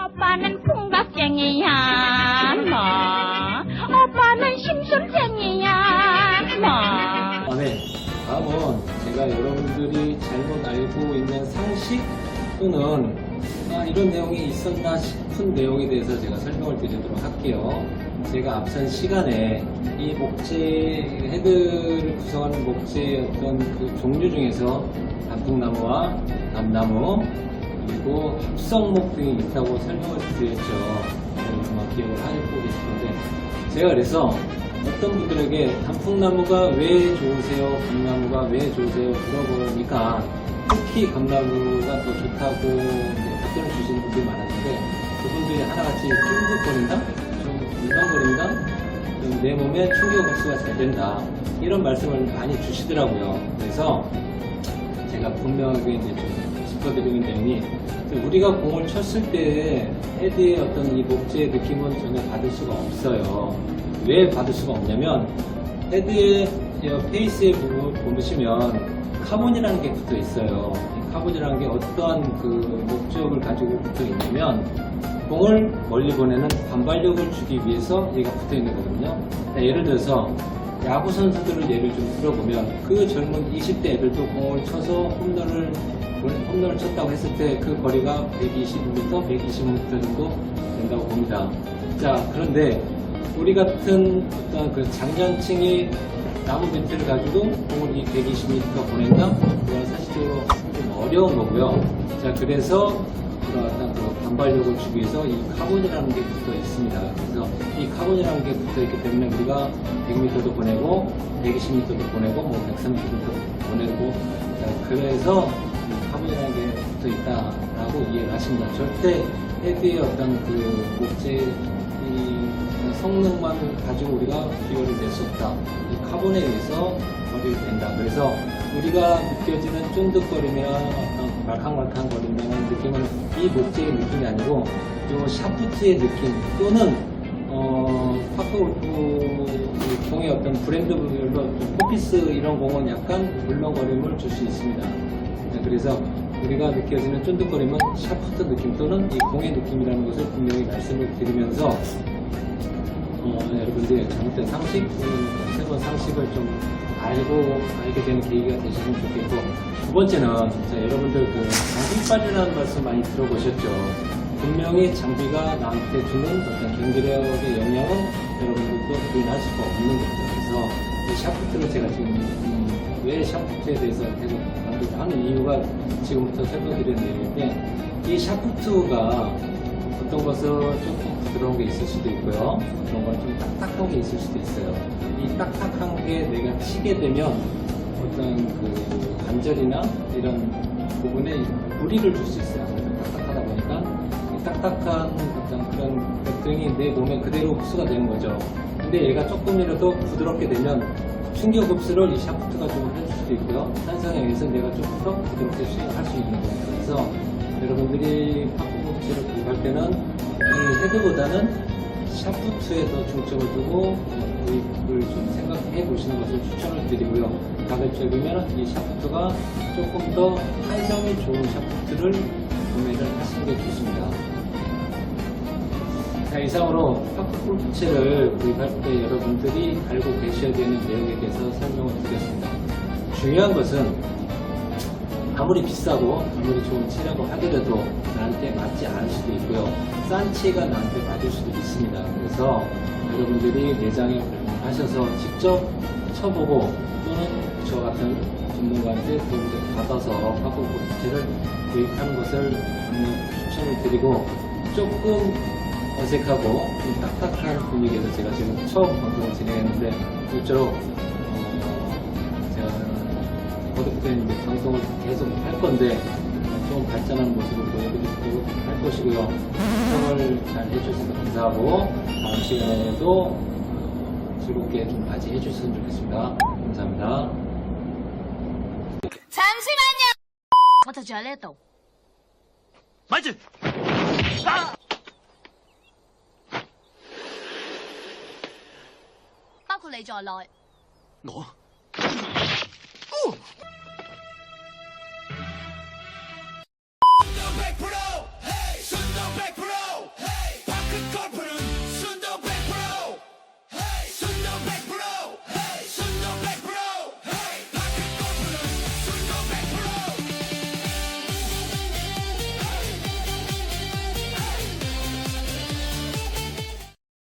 오빠는 풍각쟁이야 뭐 오빠는 심술쟁이야 뭐. 네. 다음은 제가 여러분들이 잘못 알고 있는 상식 또는 이런 내용이 있었나 싶은 내용에 대해서 제가 설명을 드리도록 할게요. 제가 앞선 시간에 이 목재, 헤드를 구성하는 목재의 어떤 그 종류 중에서 단풍나무와 감나무 그리고 합성목 등이 있다고 설명을 드렸죠. 아마 기억을 하고 계시는데 제가 그래서 어떤 분들에게 단풍나무가 왜 좋으세요? 감나무가 왜 좋으세요? 물어보니까 특히 감나무가 더 좋다고 답변을 주시는 분들이 많았는데 그분들이 하나같이 쫀득거린다? 좀 물렁거린다? 좀 내 몸에 충격 흡수가 잘 된다. 이런 말씀을 많이 주시더라고요. 그래서 제가 분명하게 이제 좀 짚어드리는 내용이 우리가 공을 쳤을 때 헤드의 어떤 이 목재의 느낌은 전혀 받을 수가 없어요. 왜 받을 수가 없냐면 헤드의 페이스의 부분 보시면 카본이라는 게 붙어 있어요. 이 카본이라는 게 어떠한 그 목적을 가지고 붙어 있냐면 공을 멀리 보내는 반발력을 주기 위해서 얘가 붙어 있는 거거든요. 예를 들어서 야구 선수들을 예를 좀 들어보면 그 젊은 20대 애들도 공을 쳐서 홈런을 쳤다고 했을 때 그 거리가 120m, 120m 정도 된다고 봅니다. 자, 그런데 우리 같은 어떤 그 장년층이 나무 벤트를 가지고 공을 이 120m 보낸다? 그건 사실적으로 좀 어려운 거고요. 자, 그래서 그런 그 반발력을 주기 위해서 이 카본이라는 게 붙어 있습니다. 그래서 이 카본이라는 게 붙어 있기 때문에 우리가 100m도 보내고 120m도 보내고 뭐 130m도 보내고 자, 그래서 이 카본이라는 게 붙어 있다라고 이해를 하십니다. 절대 헤드의 어떤 그 목재 성능만 가지고 우리가 비교를 낼 수 없다. 이 카본에 의해서 거리를 댄다. 그래서 우리가 느껴지는 쫀득거림이나 어떤 말캉말캉거리는 느낌은 이 목재의 느낌이 아니고 이 샤프트의 느낌 또는 파크골프 공의 어떤 브랜드별로 포피스 이런 공은 약간 물렁거림을 줄 수 있습니다. 그래서 우리가 느껴지는 쫀득거림은 샤프트 느낌 또는 이 공의 느낌이라는 것을 분명히 말씀을 드리면서 여러분들 잘못된 상식 또는 새로운 상식을 좀 알게 되는 계기가 되시면 좋겠고 두 번째는 여러분들 그 장비빨이라는 말씀 많이 들어보셨죠. 분명히 장비가 나한테 주는 어떤 경기력의 영향은 여러분들도 부인할 수가 없는 겁니다. 그래서 이 샤프트를 제가 지금 왜 샤프트에 대해서 계속 강조를 하는 이유가 지금부터 설명드리는 내용인데 이 샤프트가 어떤 것은 조금 부드러운 게 있을 수도 있고요. 그런 건 좀 딱딱한 게 있을 수도 있어요. 이 딱딱한 게 내가 치게 되면 어떤 그 관절이나 이런 부분에 무리를 줄 수 있어요. 딱딱하다 보니까 이 딱딱한 어떤 그런 것들이 내 몸에 그대로 흡수가 되는 거죠. 근데 얘가 조금이라도 부드럽게 되면 충격 흡수를 이 샤프트가 좀 해줄 수도 있고요. 산성에 의해서 내가 조금 더 부드럽게 수행할 수 있는 거예요. 그래서 여러분들이 파크볼트를 구입할 때는 이 헤드보다는 샤프트에 더 중점을 두고 구입을 좀 생각해 보시는 것을 추천을 드리고요. 가급적이면 이 샤프트가 조금 더 탄성이 좋은 샤프트를 구매를 하시는 게 좋습니다. 자, 이상으로 파크골프채를 구입할 때 여러분들이 알고 계셔야 되는 내용에 대해서 설명을 드렸습니다. 중요한 것은 아무리 비싸고 아무리 좋은 채라고 하더라도 나한테 맞지 않을 수도 있고요. 싼 채가 나한테 맞을 수도 있습니다. 그래서 여러분들이 매장에 방문하셔서 직접 쳐보고 또는 저 같은 전문가한테 도움을 받아서 파크골프채를 구입하는 것을 추천을 드리고 조금 어색하고 좀 딱딱한 분위기에서 제가 지금 처음 방송을 진행했는데 모쪼록 제가 거듭된 방송을 계속 할 건데 좀 발전하는 모습을 보여드리도록 할 것이고요. 시청을 잘 해주셔서 감사하고 다음 시간에도 즐겁게 좀 맞이해 주셨으면 좋겠습니다. 감사합니다. 잠시만요. 我就住喺呢一度。咪住！包括你在內。我